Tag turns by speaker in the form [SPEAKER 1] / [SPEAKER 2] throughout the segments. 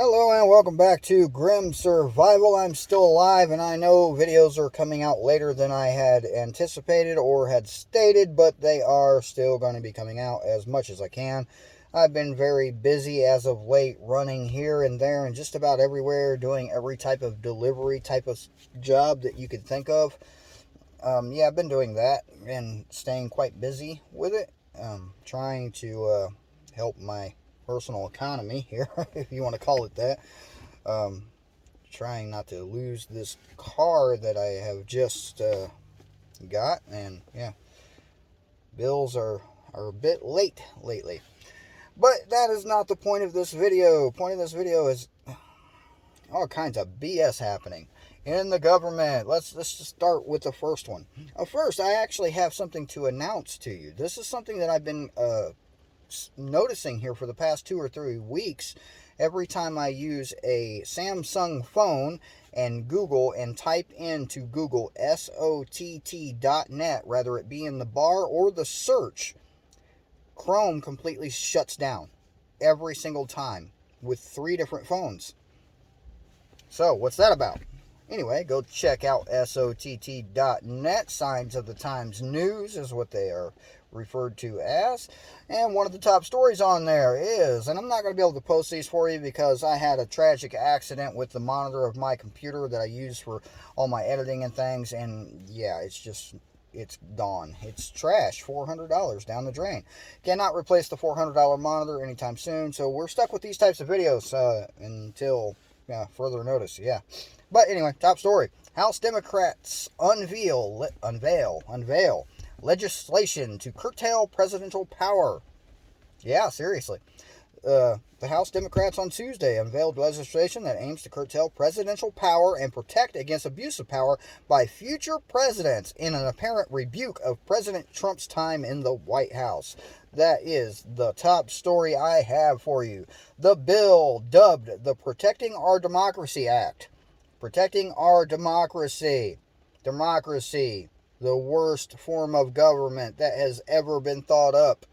[SPEAKER 1] Hello and welcome back to Grim Survival. I'm still alive and I know videos are coming out later than I had anticipated or had stated, but they are still going to be coming out as much as I can. I've been very busy as of late, running here and there and just about everywhere, doing every type of delivery type of job that you could think of. I've been doing that and staying quite busy with it, trying to help my personal economy here, if you want to call it that. Um, Trying not to lose this car that I have just got, and yeah, bills are a bit late lately. But that is not the point of this video. Point of this video is all kinds of BS happening in the government. Let's just start with the first one. First, I actually have something to announce to you. This is something that I've been noticing here for the past 2 or 3 weeks. Every time I use a Samsung phone and Google and type into Google SOTT.net, whether it be in the bar or the search, Chrome completely shuts down every single time with 3 different phones. So, what's that about? Anyway, go check out SOTT.net. Signs of the Times News is what they are referred to as. And one of the top stories on there is, and I'm not going to be able to post these for you because I had a tragic accident with the monitor of my computer that I use for all my editing and things. And yeah, it's gone. It's trash. $400 down the drain. Cannot replace the $400 monitor anytime soon. So we're stuck with these types of videos until further notice. Yeah. But anyway, top story. House Democrats unveil legislation to curtail presidential power. Yeah, seriously. The House Democrats on Tuesday unveiled legislation that aims to curtail presidential power and protect against abuse of power by future presidents in an apparent rebuke of President Trump's time in the White House. That is the top story I have for you. The bill, dubbed the Protecting Our Democracy Act. Protecting our democracy. Democracy, the worst form of government that has ever been thought up.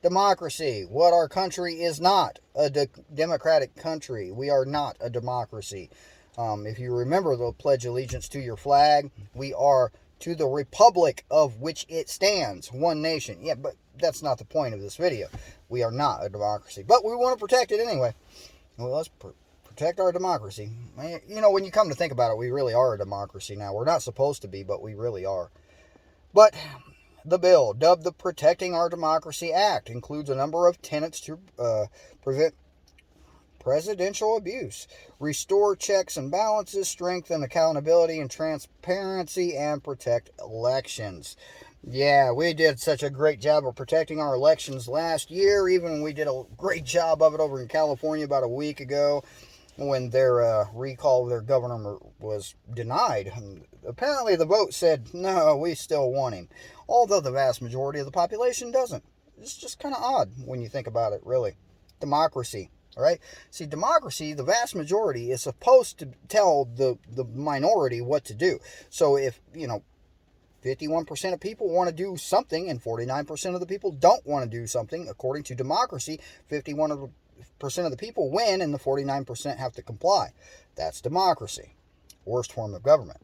[SPEAKER 1] Democracy, what our country is not, a democratic country. We are not a democracy. If you remember the Pledge Allegiance to your flag, we are to the republic of which it stands, one nation. Yeah, but that's not the point of this video. We are not a democracy, but we want to protect it anyway. Well, let's protect our democracy. You know, when you come to think about it, we really are a democracy now. We're not supposed to be, but we really are. But the bill, dubbed the Protecting Our Democracy Act, includes a number of tenets to prevent presidential abuse, restore checks and balances, strengthen accountability and transparency, and protect elections. Yeah, we did such a great job of protecting our elections last year. Even we did a great job of it over in California about a week ago when their recall of their governor was denied. Apparently the vote said, no, we still want him. Although the vast majority of the population doesn't. It's just kind of odd when you think about it, really. Democracy, all right? See, democracy, the vast majority, is supposed to tell the minority what to do. So if, 51% of people want to do something and 49% of the people don't want to do something, according to democracy, 51% of the people win and the 49% have to comply. That's democracy. Worst form of government.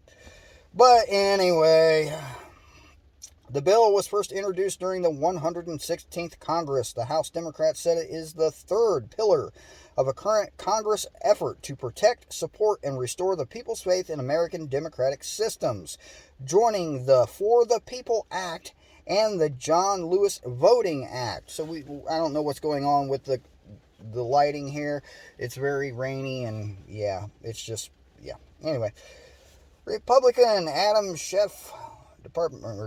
[SPEAKER 1] But anyway, the bill was first introduced during the 116th Congress. The House Democrats said it is the third pillar of a current Congress effort to protect, support, and restore the people's faith in American democratic systems, joining the For the People Act and the John Lewis Voting Act. So I don't know what's going on with the lighting here. It's very rainy and Anyway, Republican Adam Schiff,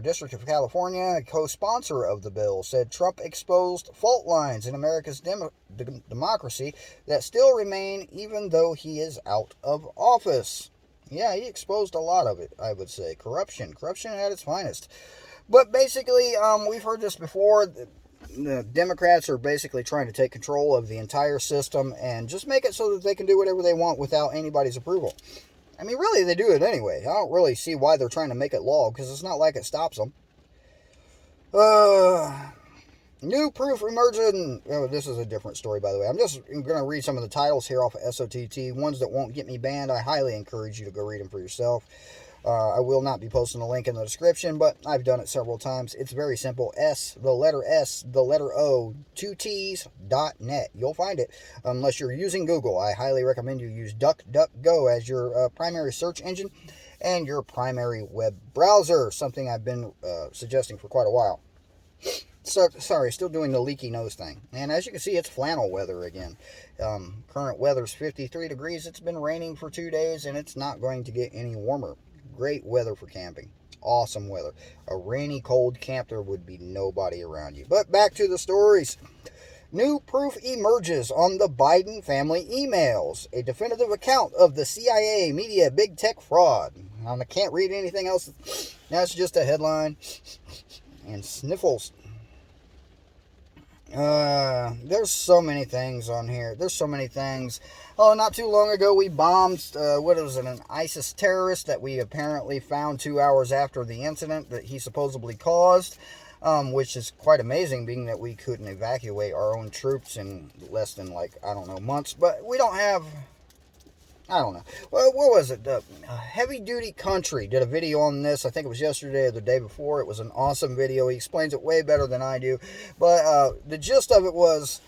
[SPEAKER 1] District of California, co-sponsor of the bill, said Trump exposed fault lines in America's democracy that still remain even though he is out of office. Yeah, he exposed a lot of it, I would say. Corruption at its finest. But basically, we've heard this before. The Democrats are basically trying to take control of the entire system and just make it so that they can do whatever they want without anybody's approval. I mean, really, they do it anyway. I don't really see why they're trying to make it law, because it's not like it stops them. New proof emerging. Oh, this is a different story, by the way. I'm just going to read some of the titles here off of SOTT. Ones that won't get me banned. I highly encourage you to go read them for yourself. I will not be posting a link in the description, but I've done it several times. It's very simple. the letter S, the letter O, 2Ts.net. You'll find it. Unless you're using Google, I highly recommend you use DuckDuckGo as your primary search engine and your primary web browser, something I've been suggesting for quite a while. So, sorry, still doing the leaky nose thing. And as you can see, it's flannel weather again. Current weather's 53 degrees. It's been raining for 2 days, and it's not going to get any warmer. Great weather for camping. Awesome weather. A rainy, cold camp, there would be nobody around you. But back to the stories. New proof emerges on the Biden family emails. A definitive account of the CIA media big tech fraud. I can't read anything else. That's just a headline. And sniffles. There's so many things on here. There's so many things. Oh, not too long ago we bombed, what was it, an ISIS terrorist that we apparently found 2 hours after the incident that he supposedly caused, which is quite amazing, being that we couldn't evacuate our own troops in less than, months. But we don't have... I don't know. Well, what was it? Heavy Duty Country did a video on this. I think it was yesterday or the day before. It was an awesome video. He explains it way better than I do. But the gist of it was,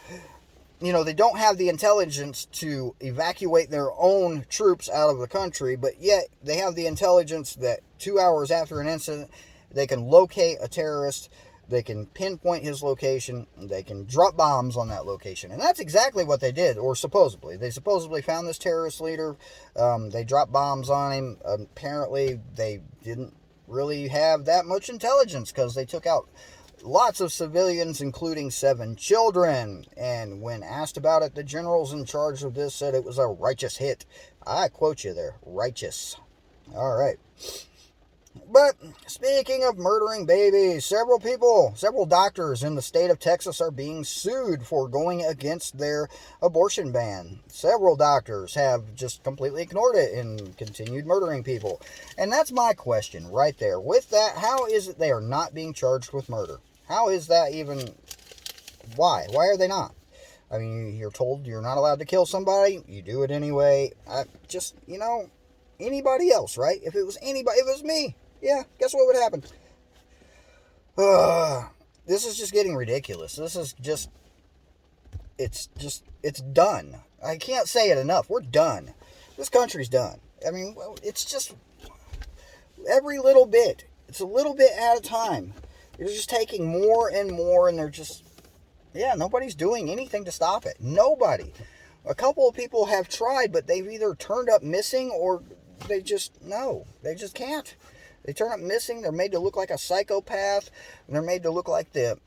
[SPEAKER 1] they don't have the intelligence to evacuate their own troops out of the country, but yet they have the intelligence that 2 hours after an incident, they can locate a terrorist. They can pinpoint his location. They can drop bombs on that location. And that's exactly what they did, or supposedly. They supposedly found this terrorist leader. They dropped bombs on him. Apparently, they didn't really have that much intelligence because they took out lots of civilians, including 7 children. And when asked about it, the generals in charge of this said it was a righteous hit. I quote you there, righteous. All right. But speaking of murdering babies, several doctors in the state of Texas are being sued for going against their abortion ban. Several doctors have just completely ignored it and continued murdering people. And that's my question right there. With that, how is it they are not being charged with murder? How is that even... Why? Why are they not? I mean, you're told you're not allowed to kill somebody. You do it anyway. Anybody else, right? If it was anybody, if it was me, yeah, guess what would happen? This is just getting ridiculous. This is just, it's done. I can't say it enough. We're done. This country's done. I mean, it's just every little bit. It's a little bit at a time. They're just taking more and more, and they're just, nobody's doing anything to stop it. Nobody. A couple of people have tried, but they've either turned up missing or they just can't. They turn up missing. They're made to look like a psychopath. And they're made to look like the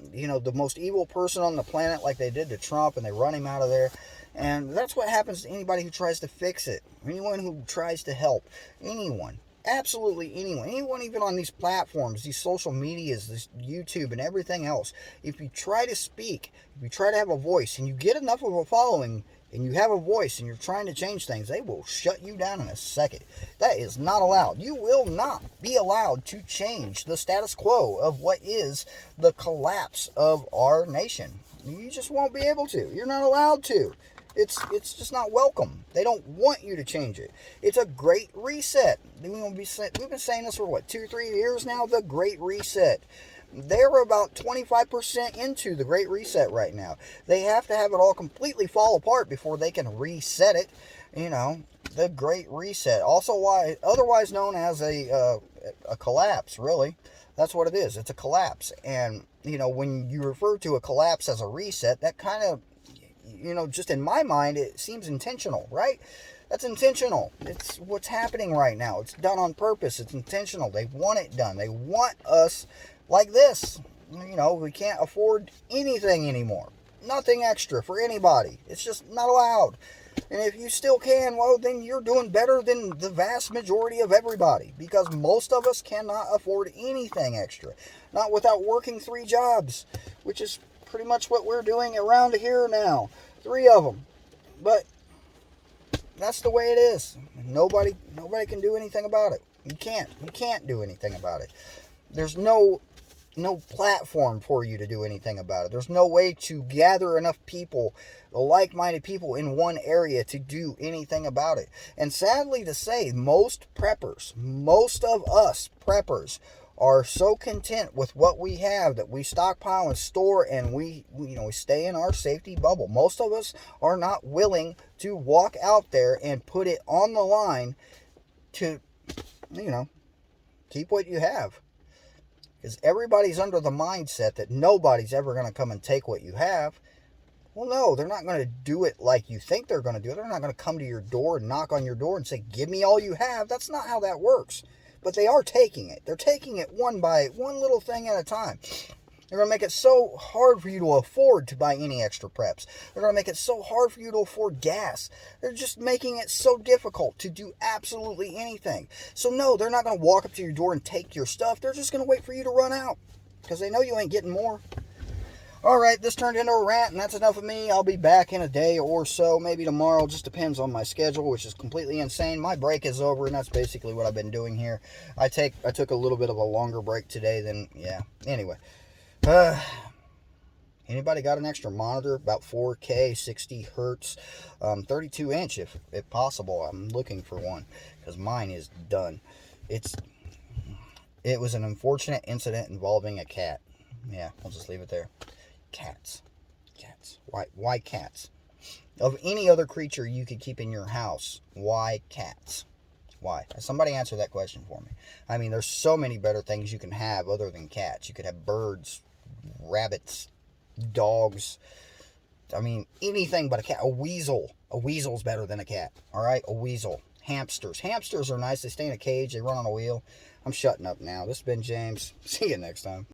[SPEAKER 1] most evil person on the planet, like they did to Trump, and they run him out of there. And that's what happens to anybody who tries to fix it. Anyone who tries to help. Anyone. Absolutely anyone. Anyone even on these platforms, these social medias, this YouTube and everything else. If you try to speak, if you try to have a voice, and you get enough of a following, and you have a voice and you're trying to change things, they will shut you down in a second. That is not allowed. You will not be allowed to change the status quo of what is the collapse of our nation. You just won't be able to. You're not allowed to. It's just not welcome. They don't want you to change it. It's a great reset. We've been saying this for 2-3 years now? The Great Reset. They're about 25% into the Great Reset right now. They have to have it all completely fall apart before they can reset it. The Great Reset. Also, otherwise known as a collapse, really. That's what it is. It's a collapse. And, when you refer to a collapse as a reset, that kind of, just in my mind, it seems intentional, right? That's intentional. It's what's happening right now. It's done on purpose. It's intentional. They want it done. They want us like this. We can't afford anything anymore. Nothing extra for anybody. It's just not allowed. And if you still can, well, then you're doing better than the vast majority of everybody. Because most of us cannot afford anything extra. Not without working 3 jobs. Which is pretty much what we're doing around here now. 3 of them. But that's the way it is. Nobody can do anything about it. You can't do anything about it. There's no no platform for you to do anything about it. There's no way to gather enough people, like-minded people in one area to do anything about it. And sadly to say, most preppers, most of us preppers, are so content with what we have that we stockpile and store, and we stay in our safety bubble. Most of us are not willing to walk out there and put it on the line to, keep what you have. Because everybody's under the mindset that nobody's ever going to come and take what you have. Well, no, they're not going to do it like you think they're going to do it. They're not going to come to your door and knock on your door and say, give me all you have. That's not how that works. But they are taking it. They're taking it one little thing at a time. They're going to make it so hard for you to afford to buy any extra preps. They're going to make it so hard for you to afford gas. They're just making it so difficult to do absolutely anything. So no, they're not going to walk up to your door and take your stuff. They're just going to wait for you to run out because they know you ain't getting more. All right, this turned into a rant, and that's enough of me. I'll be back in a day or so, maybe tomorrow. Just depends on my schedule, which is completely insane. My break is over, and that's basically what I've been doing here. I took a little bit of a longer break today than, Anyway. Anybody got an extra monitor? About 4K, 60 hertz, 32 inch if possible. I'm looking for one because mine is done. It was an unfortunate incident involving a cat. Yeah, I'll just leave it there. Cats. Why cats? Of any other creature you could keep in your house, why cats? Why? Somebody answer that question for me. I mean, there's so many better things you can have other than cats. You could have birds, rabbits, dogs. I mean, anything but a cat. A weasel. A weasel's better than a cat. All right? A weasel. Hamsters. Hamsters are nice. They stay in a cage. They run on a wheel. I'm shutting up now. This has been James. See you next time.